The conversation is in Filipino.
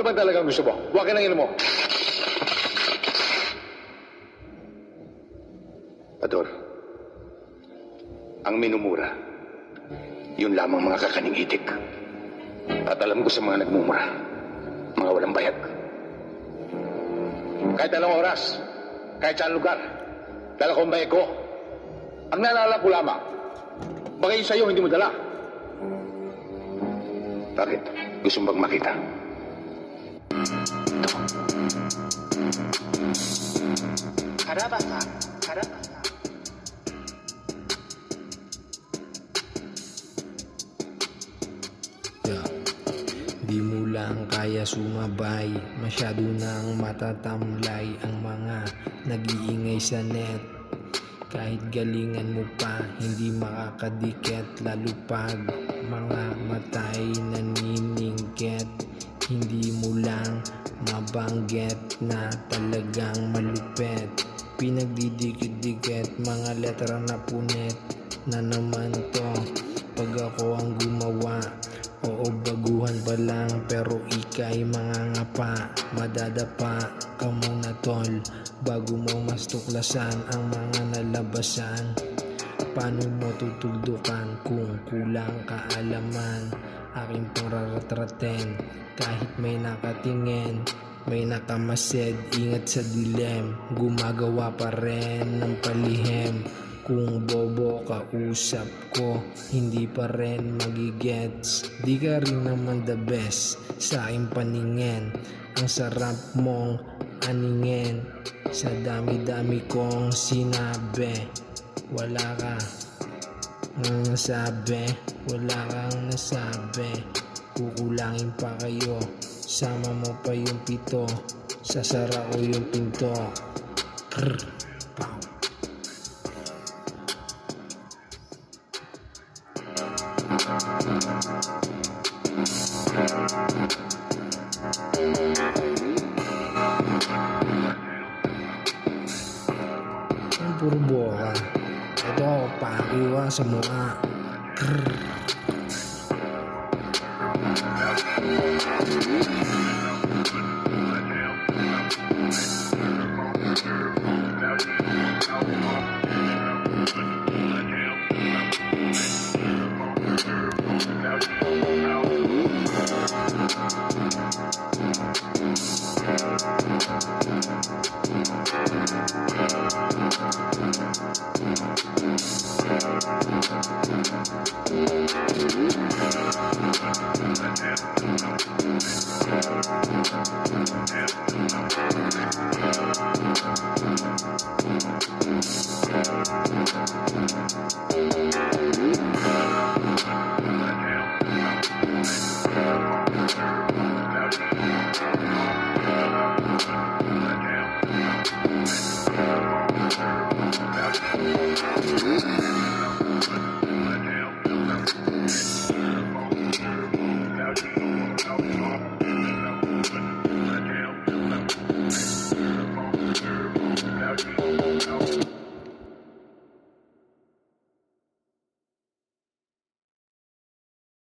ba talagang gusto mo? Huwag ka nang ino mo. Ador, ang minumura, yun lamang mga kakaning itik. At alam ko sa mga nagmumura, mga walang bayag. Kahit anong oras, kahit saan lugar, dala ko ang bayag ko. Ang naalala ko lamang, bagay sa'yo hindi mo dala. Bakit? Gusto mo bang makita? Ito. Karabasa, karabasa. Di mo lang kaya sumabay, masyado nang matatamlay ang mga nag-iingay sa net. Kahit galingan mo pa, hindi makakadikit, lalo pag mga matay naniningkit. Hindi mo lang mabanggit na talagang malupet. Pinagdidikit-dikit, mga letra na punit na naman to. Pag ako ang gumawa, oo, baguhan pa lang, pero ika'y mga ngapa. Madadapa ka muna tol, bago mo mas tuklasan ang mga nalabasan. Paano mo tutuldukan kung kulang kaalaman? Aking pangraratraten, kahit may nakatingin, may nakamasid, ingat sa dilem. Gumagawa pa rin ng palihim. Kung bobo kausap ko, hindi pa rin magigets. Di ka rin naman the best sa aking paningin. Ang sarap mong aningin, sa dami-dami kong sinabi. Wala ka nang nasabi, wala kang nasabi. Kukulangin pa kayo, sama mo pa yung pito, sasara ko yung pinto. Krr. Ang puro boka. Ito, pakiwa sa mukha. Krrr.